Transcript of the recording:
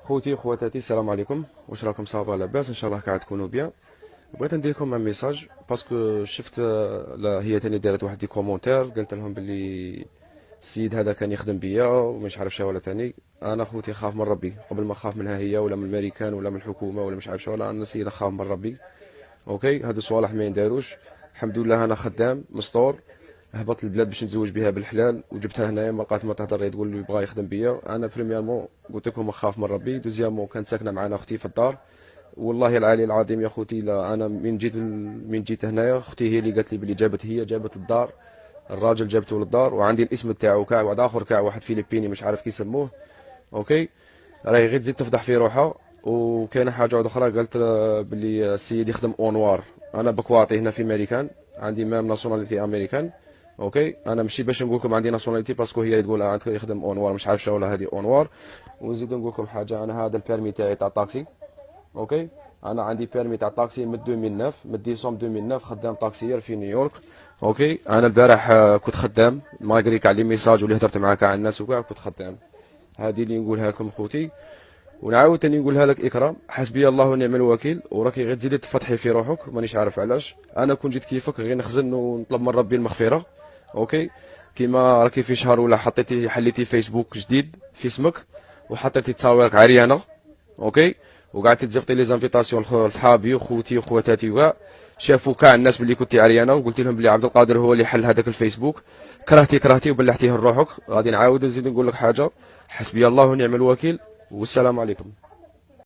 خوتي خواتاتي السلام عليكم، واش راكم صافا لاباس؟ ان شاء الله قاعد تكونوا بيان. بغيت ندير لكم ان ميساج باسكو شفت لا هي تاني دارت واحد دي كومونتير، قلت لهم باللي السيد هذا كان يخدم بيا ومش عارف شو ولا تاني. انا خوتي خاف من ربي قبل ما خاف منها هي ولا من الامريكان ولا من الحكومه ولا مش عارف شو، ولا انا السيد خاف من ربي. اوكي، هادو صوالح ما ينداروش. الحمد لله انا خدام مستور، هبط البلاد باش نتزوج بها بالحلال وجبتها هنايا، ما لقات ما تهضر تقول لي بغا يخدم بيا. انا بريميرمون قلت لكم نخاف من ربي، دوزيامون كانت ساكنه معنا اختي في الدار. والله العلي العظيم يا خوتي، لا انا من جيت هنايا اختي هي اللي قالت لي بلي جابت الدار، الراجل جابته للدار، وعندي الاسم تاعو كاع واحد اخر كاع واحد فيليبيني مش عارف كي يسموه. اوكي، راهي غير تزيد تفضح في روحها. وكاينه حاجه واحده اخرى، قالت بلي السيد يخدم اونوار. انا بكواطي هنا في امريكان، عندي مام ناسيوناليتي امريكان. اوكي، انا ماشي باش نقول لكم عندي ناسيوناليتي باسكو هي اللي تقول عندك يخدم اونوار مش عارف شو ولا هذه اونوار. ونزيد نقول لكم حاجه، انا هذا البيرمي تاعي تاع طاكسي. اوكي، انا عندي بيرمي تاع طاكسي من 2009، من ديسمبر 2009 خدام طاكسيير في نيويورك. اوكي، انا البارح كنت خدام ماغري كاع لي ميساج واللي هضرت مع كاع الناس وكاع كنت خدام. هذه اللي نقولها لكم خوتي. ونعاود تاني نقولها لك اكرام، حسبي الله ونعم الوكيل، وراكي غير تزيدي تفتحي في روحك، مانيش عارف علاش. انا كون جيت كيفك غير نخزن ونطلب من ربي المغفره. اوكي، كيما راكي في شهر ولا حليتي فيسبوك جديد في اسمك، وحطيتي تصاويرك عريانه. اوكي، وقعدتي تزفطي لي زانفيتاسيون لصحابي وخوتي وخواتاتي وكاع، شافوا كاع الناس بلي كنتي عريانه، وقلت لهم بلي عبد القادر هو اللي حل هذاك الفيسبوك. كرهتي وبلحتيه لروحك. غادي نعاود نزيد نقول لك حاجه، حسبي الله ونعم الوكيل، والسلام عليكم.